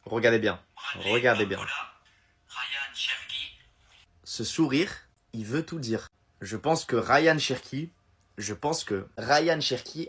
Regardez bien. Regardez bien. Ce sourire, il veut tout dire. Je pense que Ryan Cherki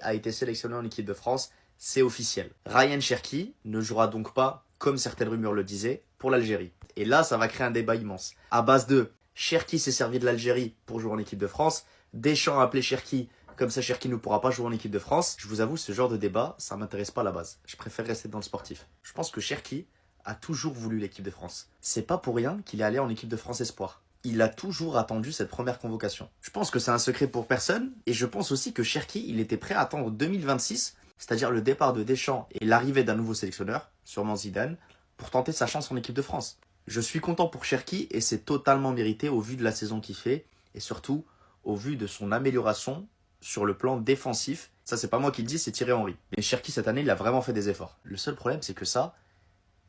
a été sélectionné en équipe de France. C'est officiel. Ryan Cherki ne jouera donc pas, comme certaines rumeurs le disaient, pour l'Algérie. Et là, ça va créer un débat immense. À base de Cherki s'est servi de l'Algérie pour jouer en équipe de France. Deschamps a appelé Cherki, comme ça Cherki ne pourra pas jouer en équipe de France. Je vous avoue, ce genre de débat, ça m'intéresse pas à la base. Je préfère rester dans le sportif. Je pense que Cherki a toujours voulu l'équipe de France. C'est pas pour rien qu'il est allé en équipe de France Espoir. Il a toujours attendu cette première convocation. Je pense que c'est un secret pour personne, et je pense aussi que Cherki, il était prêt à attendre 2026, c'est-à-dire le départ de Deschamps et l'arrivée d'un nouveau sélectionneur, sûrement Zidane, pour tenter sa chance en équipe de France. Je suis content pour Cherki, et c'est totalement mérité au vu de la saison qu'il fait, et surtout au vu de son amélioration sur le plan défensif. Ça, c'est pas moi qui le dis, c'est Thierry Henry. Mais Cherki, cette année, il a vraiment fait des efforts. Le seul problème, c'est que ça,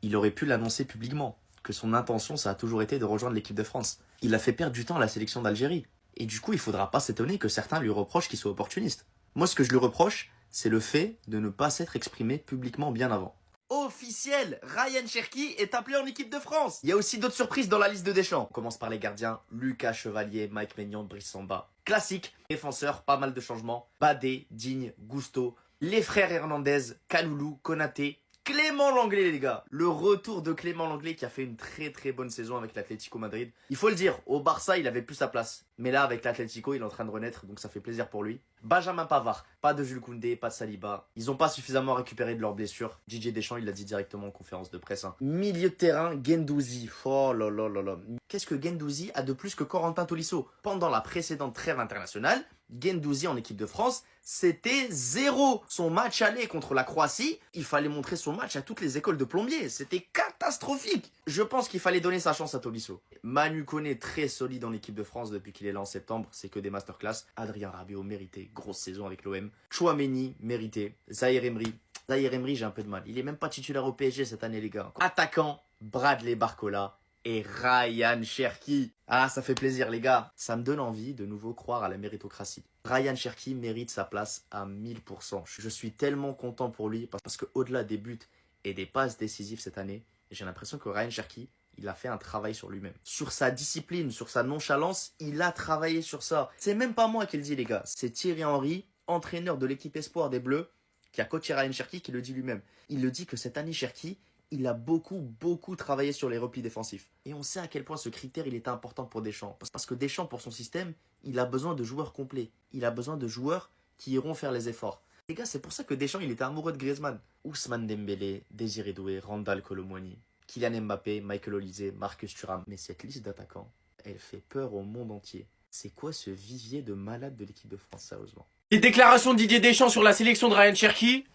il aurait pu l'annoncer publiquement, que son intention, ça a toujours été de rejoindre l'équipe de France. Il a fait perdre du temps à la sélection d'Algérie. Et du coup, il faudra pas s'étonner que certains lui reprochent qu'il soit opportuniste. Moi, ce que je lui reproche, c'est le fait de ne pas s'être exprimé publiquement bien avant. Officiel, Ryan Cherki est appelé en équipe de France. Il y a aussi d'autres surprises dans la liste de Deschamps. On commence par les gardiens, Lucas Chevalier, Mike Maignan, Brice Samba. Classique, défenseur, pas mal de changements. Badé, Digne, Gusto, les frères Hernandez, Kaloulou, Konaté, Clément Lenglet, les gars. Le retour de Clément Lenglet qui a fait une très très bonne saison avec l'Atlético Madrid. Il faut le dire, au Barça, il avait plus sa place. Mais là, avec l'Atlético, il est en train de renaître, donc ça fait plaisir pour lui. Benjamin Pavard, pas de Jules Koundé, pas de Saliba. Ils n'ont pas suffisamment récupéré de leurs blessures. Didier Deschamps, il l'a dit directement en conférence de presse. Milieu de terrain, Guendouzi. Oh là là là là. Qu'est-ce que Guendouzi a de plus que Corentin Tolisso? Pendant la précédente trêve internationale, Guendouzi en équipe de France, c'était zéro. Son match aller contre la Croatie, il fallait montrer son match à toutes les écoles de plombiers. C'était catastrophique. Je pense qu'il fallait donner sa chance à Tolisso. Manu Koné, très solide en équipe de France depuis qu'il est là en septembre. C'est que des masterclass. Adrien Rabiot, mérité. Grosse saison avec l'OM. Chouameni, mérité. Zahir Emery, j'ai un peu de mal. Il est même pas titulaire au PSG cette année, les gars. Attaquant, Bradley Barcola et Ryan Cherki. Ah, ça fait plaisir, les gars. Ça me donne envie de nouveau croire à la méritocratie. Ryan Cherki mérite sa place à 1000%. Je suis tellement content pour lui parce qu'au-delà des buts et des passes décisives cette année, j'ai l'impression que Ryan Cherki, il a fait un travail sur lui-même. Sur sa discipline, sur sa nonchalance, il a travaillé sur ça. C'est même pas moi qui le dis, les gars. C'est Thierry Henry, entraîneur de l'équipe Espoir des Bleus, qui a coaché Ryan Cherki, qui le dit lui-même. Il le dit que cette année, Cherki, il a beaucoup travaillé sur les replis défensifs. Et on sait à quel point ce critère, il est important pour Deschamps. Parce que Deschamps, pour son système, il a besoin de joueurs complets. Il a besoin de joueurs qui iront faire les efforts. Les gars, c'est pour ça que Deschamps, il était amoureux de Griezmann. Ousmane Dembélé, Désiré Doué, Randal Kolo Muani, Kylian Mbappé, Michael Olise, Marcus Thuram. Mais cette liste d'attaquants, elle fait peur au monde entier. C'est quoi ce vivier de malades de l'équipe de France, sérieusement? Les déclarations de Didier Deschamps sur la sélection de Ryan Cherki.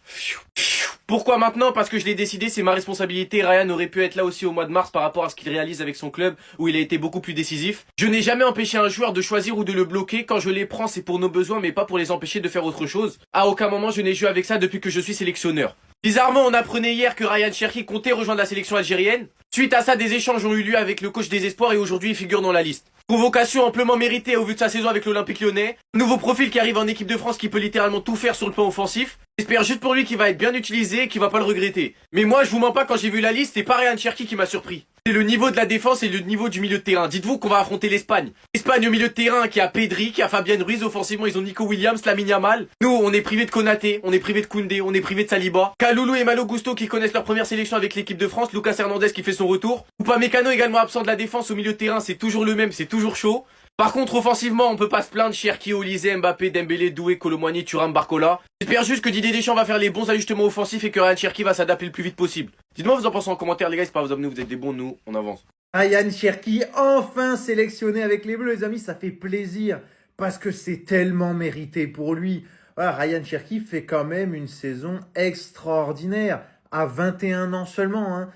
Pourquoi maintenant? Parce que je l'ai décidé, c'est ma responsabilité. Ryan aurait pu être là aussi au mois de mars par rapport à ce qu'il réalise avec son club où il a été beaucoup plus décisif. Je n'ai jamais empêché un joueur de choisir ou de le bloquer. Quand je les prends, c'est pour nos besoins mais pas pour les empêcher de faire autre chose. À aucun moment je n'ai joué avec ça depuis que je suis sélectionneur. Bizarrement, on apprenait hier que Ryan Cherki comptait rejoindre la sélection algérienne. Suite à ça, des échanges ont eu lieu avec le coach des espoirs et aujourd'hui il figure dans la liste. Convocation amplement méritée au vu de sa saison avec l'Olympique Lyonnais. Nouveau profil qui arrive en équipe de France qui peut littéralement tout faire sur le plan offensif. J'espère juste pour lui qu'il va être bien utilisé et qu'il va pas le regretter. Mais moi, je vous mens pas, quand j'ai vu la liste, c'est pas Ryan Cherki qui m'a surpris. C'est le niveau de la défense et le niveau du milieu de terrain. Dites-vous qu'on va affronter l'Espagne. L'Espagne au milieu de terrain qui a Pedri, qui a Fabien Ruiz. Offensivement, ils ont Nico Williams, Lamine Yamal. Nous, on est privé de Konaté, on est privé de Koundé, on est privé de Saliba. Kaloulou et Malo Gusto qui connaissent leur première sélection avec l'équipe de France. Lucas Hernandez qui fait son retour. Upamecano également absent de la défense au milieu de terrain. C'est toujours le même, c'est toujours chaud. Par contre, offensivement, on peut pas se plaindre. Cherki, Olise, Mbappé, Dembélé, Doué, Kolo Muani, Thuram, Barcola. J'espère juste que Didier Deschamps va faire les bons ajustements offensifs et que Ryan Cherki va s'adapter le plus vite possible. Dites-moi vous en pensez en commentaire, les gars. C'est pas vous abonner, vous êtes des bons, nous, on avance. Ryan Cherki, enfin sélectionné avec les Bleus, les amis, ça fait plaisir parce que c'est tellement mérité pour lui. Voilà, Ryan Cherki fait quand même une saison extraordinaire à 21 ans seulement.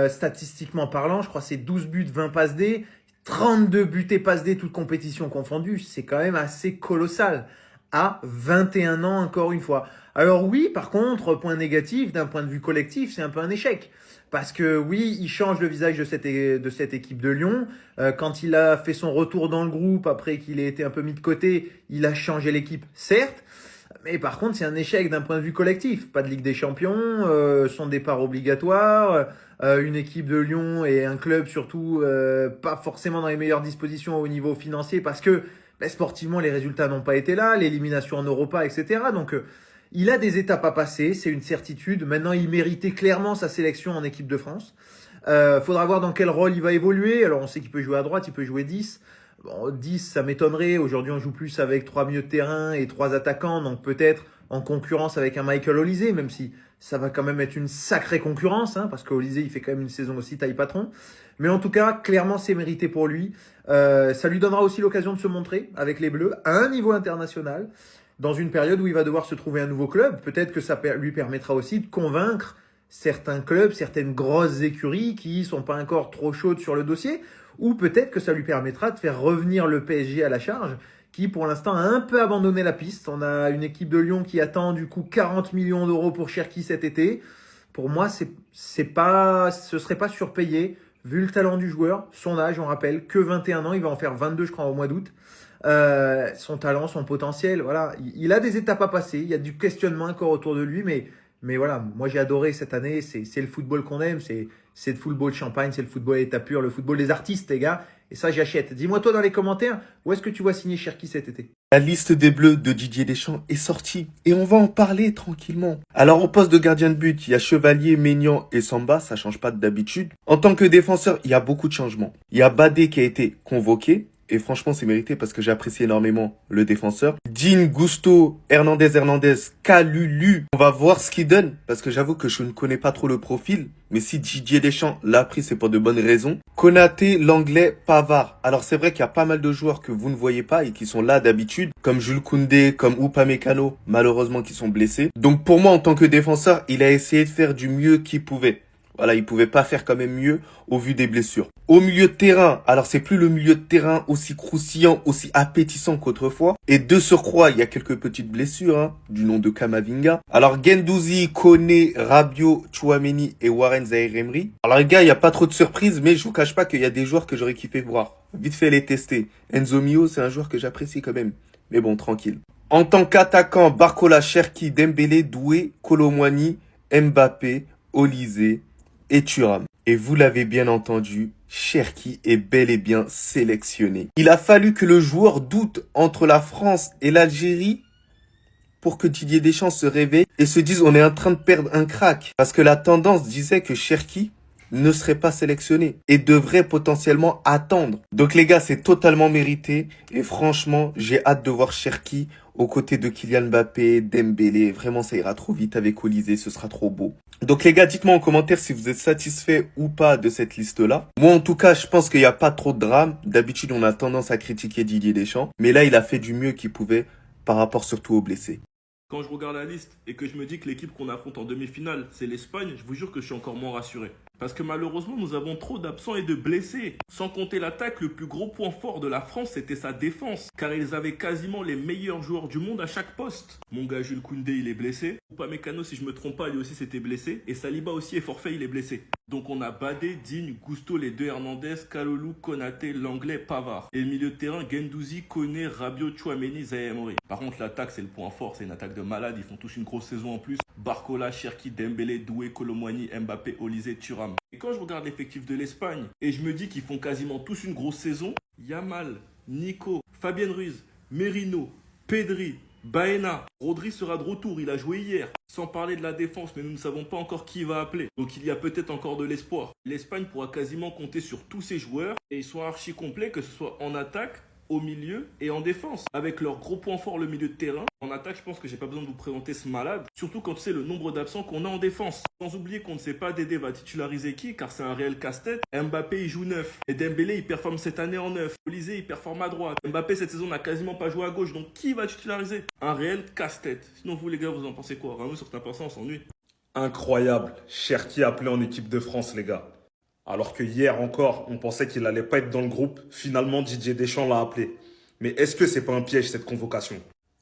Statistiquement parlant, je crois que c'est 12 buts, 20 passes D, 32 buts et passes D, toutes compétitions confondues. C'est quand même assez colossal à 21 ans encore une fois. Alors oui, par contre, point négatif, d'un point de vue collectif, c'est un peu un échec. Parce que oui, il change le visage de cette équipe de Lyon. Quand il a fait son retour dans le groupe, après qu'il ait été un peu mis de côté, il a changé l'équipe, certes. Mais par contre, c'est un échec d'un point de vue collectif. Pas de Ligue des Champions, son départ obligatoire, une équipe de Lyon et un club surtout pas forcément dans les meilleures dispositions au niveau financier parce que sportivement, les résultats n'ont pas été là, l'élimination en Europa, etc. Donc, il a des étapes à passer, c'est une certitude. Maintenant, il méritait clairement sa sélection en équipe de France. Faudra voir dans quel rôle il va évoluer. Alors, on sait qu'il peut jouer à droite, il peut jouer 10. Bon, 10, ça m'étonnerait. Aujourd'hui, on joue plus avec 3 milieux de terrain et 3 attaquants. Donc, peut-être en concurrence avec un Michael Olise, même si ça va quand même être une sacrée concurrence, parce qu'Olise, il fait quand même une saison aussi taille patron. Mais en tout cas, clairement, c'est mérité pour lui. Ça lui donnera aussi l'occasion de se montrer avec les Bleus à un niveau international, dans une période où il va devoir se trouver un nouveau club. Peut-être que ça lui permettra aussi de convaincre certains clubs, certaines grosses écuries qui sont pas encore trop chaudes sur le dossier, ou peut-être que ça lui permettra de faire revenir le PSG à la charge, qui pour l'instant a un peu abandonné la piste. On a une équipe de Lyon qui attend du coup 40 millions d'euros pour Cherki cet été. Pour moi, ce serait pas surpayé, vu le talent du joueur, son âge, on rappelle, que 21 ans, il va en faire 22 je crois au mois d'août. Son talent, son potentiel, voilà. Il a des étapes à passer, il y a du questionnement encore autour de lui, mais voilà, moi j'ai adoré cette année, c'est le football qu'on aime, c'est le football champagne, c'est le football à état pur, le football des artistes les gars, et ça j'achète. Dis-moi toi dans les commentaires, où est-ce que tu vois signer Cherki cet été? La liste des Bleus de Didier Deschamps est sortie et on va en parler tranquillement. Alors au poste de gardien de but, il y a Chevalier, Maignan et Samba, ça change pas d'habitude. En tant que défenseur, il y a beaucoup de changements. Il y a Badé qui a été convoqué. Et franchement, c'est mérité parce que j'apprécie énormément le défenseur. Digne, Gusto, Hernandez, Kalulu. On va voir ce qu'il donne parce que j'avoue que je ne connais pas trop le profil. Mais si Didier Deschamps l'a pris, c'est pour de bonnes raisons. Konaté, Langlais, Pavard. Alors c'est vrai qu'il y a pas mal de joueurs que vous ne voyez pas et qui sont là d'habitude. Comme Jules Koundé, comme Upamecano, malheureusement qui sont blessés. Donc pour moi, en tant que défenseur, il a essayé de faire du mieux qu'il pouvait. Voilà, il pouvait pas faire quand même mieux au vu des blessures. Au milieu de terrain, alors c'est plus le milieu de terrain aussi croustillant, aussi appétissant qu'autrefois. Et de surcroît, il y a quelques petites blessures, du nom de Kamavinga. Alors Guendouzi, Koné, Rabiot, Tchouaméni et Warren Zaïre-Emery. Alors les gars, il n'y a pas trop de surprises, mais je vous cache pas qu'il y a des joueurs que j'aurais kiffé voir. Vite fait les tester. Enzo Mio, c'est un joueur que j'apprécie quand même. Mais bon, tranquille. En tant qu'attaquant, Barcola, Cherki, Dembélé, Doué, Kolo Muani, Mbappé, Olise et Thuram. Et vous l'avez bien entendu, Cherki est bel et bien sélectionné. Il a fallu que le joueur doute entre la France et l'Algérie pour que Didier Deschamps se réveille et se dise on est en train de perdre un crack. Parce que la tendance disait que Cherki ne serait pas sélectionné et devrait potentiellement attendre. Donc les gars, c'est totalement mérité et franchement, j'ai hâte de voir Cherki aux côtés de Kylian Mbappé, Dembélé. Vraiment, ça ira trop vite avec Olise, ce sera trop beau. Donc les gars, dites-moi en commentaire si vous êtes satisfait ou pas de cette liste-là. Moi, en tout cas, je pense qu'il n'y a pas trop de drame. D'habitude, on a tendance à critiquer Didier Deschamps. Mais là, il a fait du mieux qu'il pouvait par rapport surtout aux blessés. Quand je regarde la liste et que je me dis que l'équipe qu'on affronte en demi-finale, c'est l'Espagne, je vous jure que je suis encore moins rassuré. Parce que malheureusement, nous avons trop d'absents et de blessés. Sans compter l'attaque, le plus gros point fort de la France, c'était sa défense. Car ils avaient quasiment les meilleurs joueurs du monde à chaque poste. Mon gars Jules Koundé, il est blessé. Upamecano, si je me trompe pas, lui aussi s'était blessé. Et Saliba aussi est forfait, il est blessé. Donc on a Badé, Digne, Gusto, les deux Hernandez, Kalulu, Konaté, Langlais, Pavard. Et le milieu de terrain, Guendouzi, Koné, Rabiot, Tchouaméni, Zaïre-Emery. Par contre, l'attaque, c'est le point fort. C'est une attaque de malade. Ils font tous une grosse saison en plus. Barcola, Cherki, Dembélé, Doué, Kolo Muani, Mbappé, Olise, Thuram. Et quand je regarde l'effectif de l'Espagne et je me dis qu'ils font quasiment tous une grosse saison, Yamal, Nico, Fabien Ruiz, Merino, Pedri, Baena, Rodri sera de retour, il a joué hier. Sans parler de la défense, mais nous ne savons pas encore qui va appeler. Donc il y a peut-être encore de l'espoir. L'Espagne pourra quasiment compter sur tous ses joueurs et ils sont archi complets, que ce soit en attaque, au milieu et en défense. Avec leur gros point fort, le milieu de terrain. En attaque, je pense que j'ai pas besoin de vous présenter ce malade. Surtout quand tu sais le nombre d'absents qu'on a en défense. Sans oublier qu'on ne sait pas Dédé va titulariser qui, car c'est un réel casse-tête. Mbappé, il joue neuf. Et Dembélé, il performe cette année en neuf. Olise, il performe à droite. Mbappé, cette saison, n'a quasiment pas joué à gauche. Donc qui va titulariser? Un réel casse-tête. Sinon, vous les gars, vous en pensez quoi? Vraiment, sur ta personne, on s'ennuie. Incroyable. Cherki appelé en équipe de France, les gars. Alors que hier encore, on pensait qu'il allait pas être dans le groupe. Finalement, Didier Deschamps l'a appelé. Mais est-ce que c'est pas un piège, cette convocation?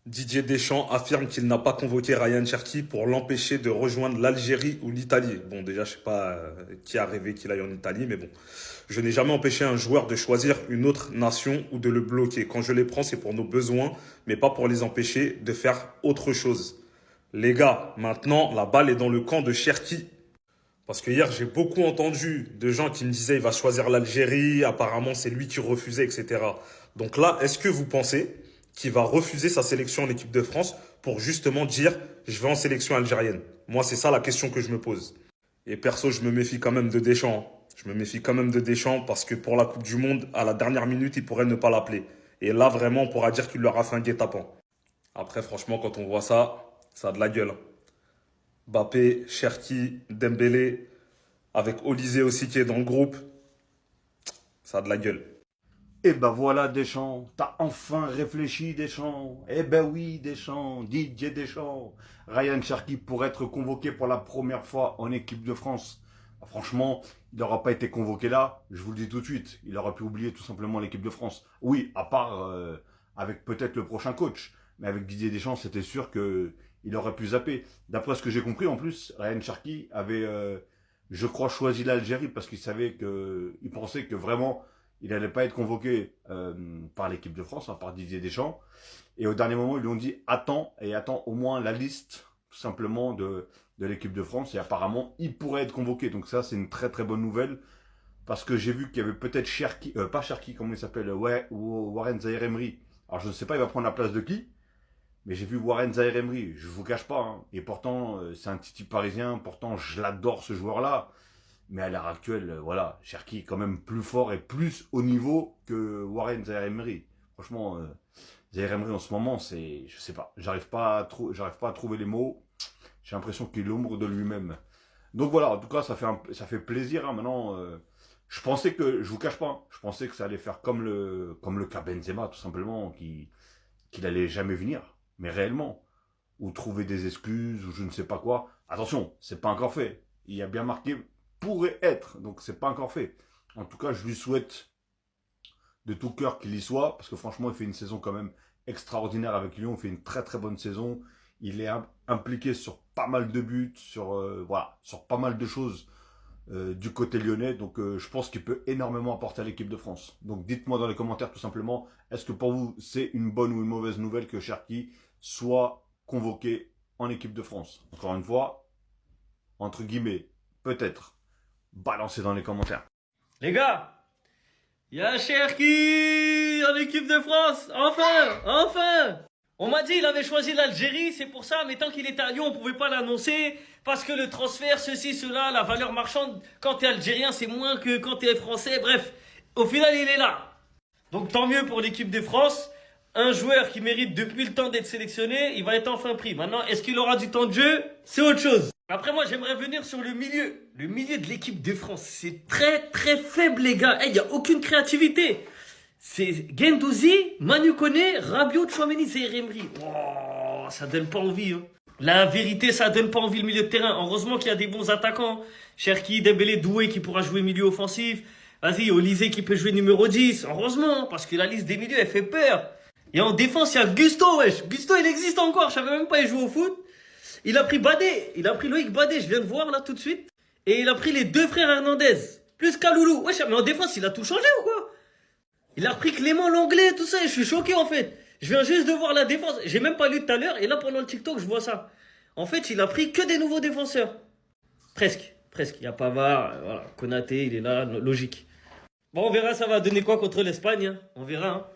Didier Deschamps affirme qu'il n'a pas convoqué Ryan Cherki pour l'empêcher de rejoindre l'Algérie ou l'Italie. Bon, déjà, je sais pas qui a rêvé qu'il aille en Italie, mais bon. Je n'ai jamais empêché un joueur de choisir une autre nation ou de le bloquer. Quand je les prends, c'est pour nos besoins, mais pas pour les empêcher de faire autre chose. Les gars, maintenant, la balle est dans le camp de Cherki. Parce que hier, j'ai beaucoup entendu de gens qui me disaient il va choisir l'Algérie, apparemment c'est lui qui refusait, etc. Donc là, est-ce que vous pensez qu'il va refuser sa sélection en équipe de France pour justement dire je vais en sélection algérienne? Moi, c'est ça la question que je me pose. Et perso, je me méfie quand même de Deschamps. Je me méfie quand même de Deschamps parce que pour la Coupe du Monde, à la dernière minute, il pourrait ne pas l'appeler. Et là, vraiment, on pourra dire qu'il leur a fait un guet-apens. Après, franchement, quand on voit ça, ça a de la gueule. Mbappé, Cherki, Dembélé, avec Olysée aussi qui est dans le groupe, ça a de la gueule. Eh ben voilà Deschamps, t'as enfin réfléchi Deschamps. Eh ben oui Deschamps, Didier Deschamps. Ryan Cherki pourrait être convoqué pour la première fois en équipe de France. Franchement, il n'aura pas été convoqué là, je vous le dis tout de suite. Il aurait pu oublier tout simplement l'équipe de France. Oui, à part avec peut-être le prochain coach. Mais avec Didier Deschamps, c'était sûr qu'il aurait pu zapper. D'après ce que j'ai compris en plus, Ryan Cherki avait, je crois, choisi l'Algérie parce il pensait que vraiment il n'allait pas être convoqué par l'équipe de France, par Didier Deschamps. Et au dernier moment, ils lui ont dit attends au moins la liste tout simplement de l'équipe de France. Et apparemment, il pourrait être convoqué. Donc ça, c'est une très très bonne nouvelle. Parce que j'ai vu qu'il y avait peut-être Cherki, pas Cherki, comment il s'appelle, ouais, ou Warren Zaïre-Emery. Alors je ne sais pas, il va prendre la place de qui. Mais j'ai vu Warren Zaïre-Emery, je vous cache pas. Hein. Et pourtant, c'est un titi parisien. Pourtant, je l'adore ce joueur-là. Mais à l'heure actuelle, voilà, Cherki est quand même plus fort et plus haut niveau que Warren Zaïre-Emery. Franchement, Zaïre-Emery en ce moment, c'est, je sais pas, j'arrive pas à trouver les mots. J'ai l'impression qu'il est l'ombre de lui-même. Donc voilà, en tout cas, ça fait plaisir. Hein, maintenant, je pensais que, je vous cache pas, hein, je pensais que ça allait faire comme le cas Benzema, tout simplement, qu'il allait jamais venir, mais réellement, ou trouver des excuses, ou je ne sais pas quoi. Attention, c'est pas encore fait. Il y a bien marqué pourrait être, donc c'est pas encore fait. En tout cas, je lui souhaite de tout cœur qu'il y soit, parce que franchement, il fait une saison quand même extraordinaire avec Lyon, il fait une très très bonne saison. Il est impliqué sur pas mal de buts, voilà, sur pas mal de choses du côté lyonnais. Donc je pense qu'il peut énormément apporter à l'équipe de France. Donc dites-moi dans les commentaires tout simplement, est-ce que pour vous c'est une bonne ou une mauvaise nouvelle que Cherki soit convoqué en équipe de France? Encore une fois, entre guillemets, peut-être. Balancez dans les commentaires. Les gars, il y a Cherki en équipe de France. Enfin. On m'a dit il avait choisi l'Algérie, c'est pour ça, mais tant qu'il était à Lyon, on pouvait pas l'annoncer, parce que le transfert, ceci, cela, la valeur marchande, quand t'es algérien, c'est moins que quand t'es français, bref. Au final, il est là. Donc tant mieux pour l'équipe de France. Un joueur qui mérite depuis le temps d'être sélectionné, il va être enfin pris. Maintenant, est-ce qu'il aura du temps de jeu? C'est autre chose. Après, moi, j'aimerais venir sur le milieu. Le milieu de l'équipe de France, c'est très, très faible, les gars. Il n'y a aucune créativité. C'est Guendouzi, Manu Koné, Rabiot, Tchouaméni, Zaïre-Emery. Oh, ça donne pas envie. Hein. La vérité, ça donne pas envie le milieu de terrain. Heureusement qu'il y a des bons attaquants. Cherki, Dembélé, Doué qui pourra jouer milieu offensif. Vas-y, Olysée qui peut jouer numéro 10. Heureusement, parce que la liste des milieux, elle fait peur. Et en défense, il y a Gusto, wesh. Gusto, il existe encore. Je savais même pas, il joue au foot. Il a pris Badé. Il a pris Loïc Badé, je viens de voir là tout de suite. Et il a pris les deux frères Hernandez. Plus Kaloulou. Wesh, mais en défense, il a tout changé ou quoi? Il a repris Clément Langlais, tout ça. Et je suis choqué en fait. Je viens juste de voir la défense. J'ai même pas lu tout à l'heure. Et là, pendant le TikTok, je vois ça. En fait, il a pris que des nouveaux défenseurs. Presque. Il y a Pavard. Voilà. Konaté, il est là. Logique. Bon, on verra ça va donner quoi contre l'Espagne. Hein. On verra. Hein.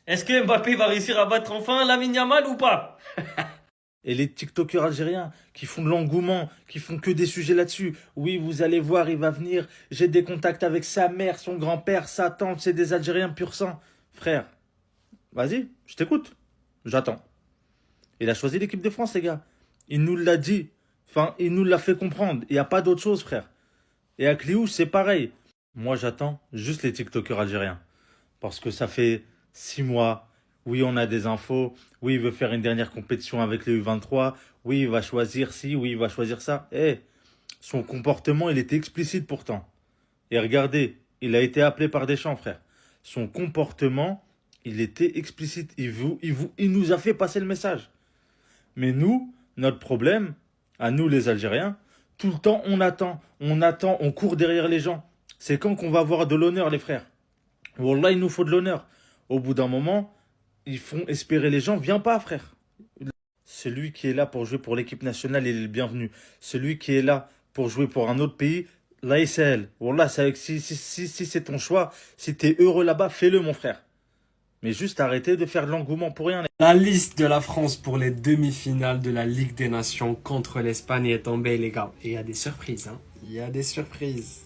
Est-ce que Mbappé va réussir à battre enfin Lamine Yamal ou pas? Et les TikTokers algériens qui font de l'engouement, qui font que des sujets là-dessus. Oui, vous allez voir, il va venir. J'ai des contacts avec sa mère, son grand-père, sa tante, c'est des Algériens pur sang. Frère, vas-y, je t'écoute. J'attends. Il a choisi l'équipe de France, les gars. Il nous l'a dit. Enfin, il nous l'a fait comprendre. Il n'y a pas d'autre chose, frère. Et à Cliouche, c'est pareil. Moi, j'attends juste les TikTokers algériens. Parce que ça fait 6 mois. Oui, on a des infos. Oui, il veut faire une dernière compétition avec les U23. Oui, il va choisir ci. Oui, il va choisir ça. Son comportement, il était explicite pourtant. Et regardez, il a été appelé par Deschamps, frère. Son comportement, Il était explicite. Il nous a fait passer le message. Mais nous, notre problème, à nous les Algériens, tout le temps on attend, on court derrière les gens. C'est quand qu'on va avoir de l'honneur, les frères. Wallah, il nous faut de l'honneur. Au bout d'un moment, ils font espérer les gens. Viens pas, frère. Celui qui est là pour jouer pour l'équipe nationale, il est le bienvenu. Celui qui est là pour jouer pour un autre pays, là, il c'est elle. Wallah, si c'est ton choix, si t'es heureux là-bas, fais-le, mon frère. Mais juste arrêtez de faire de l'engouement pour rien. La liste de la France pour les demi-finales de la Ligue des Nations contre l'Espagne est tombée, les gars. Et il y a des surprises, hein. Il y a des surprises.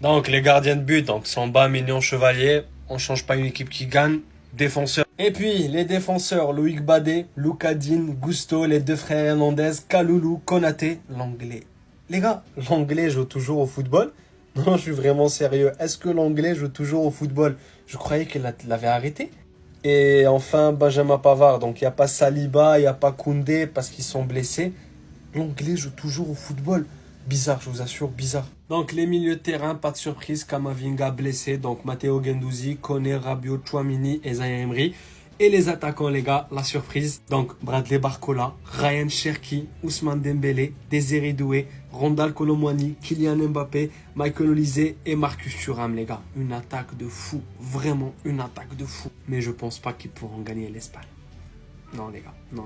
Donc, les gardiens de but, donc Samba, Mignon, Chevalier. On change pas une équipe qui gagne. Défenseurs. Et puis, les défenseurs, Loïc Badé, Lucadine, Gusto, les deux frères Hernandez, Kaloulou, Konaté, l'anglais. Les gars, l'anglais joue toujours au football? Non, je suis vraiment sérieux. Est-ce que l'anglais joue toujours au football? Je croyais qu'il l'avait arrêté. Et enfin, Benjamin Pavard. Donc, il n'y a pas Saliba, il n'y a pas Koundé parce qu'ils sont blessés. L'anglais joue toujours au football. Bizarre, je vous assure, bizarre. Donc, les milieux de terrain, pas de surprise. Kamavinga blessé. Donc, Matteo Guendouzi, Koné, Rabiot, Chouamini et Zaïre Emery. Et les attaquants, les gars, la surprise. Donc, Bradley Barcola, Ryan Cherki, Ousmane Dembélé, Désiré Doué, Rondal Colomwani, Kylian Mbappé, Michael Olise et Marcus Thuram, les gars. Une attaque de fou. Vraiment une attaque de fou. Mais je pense pas qu'ils pourront gagner l'Espagne. Non, les gars. Non.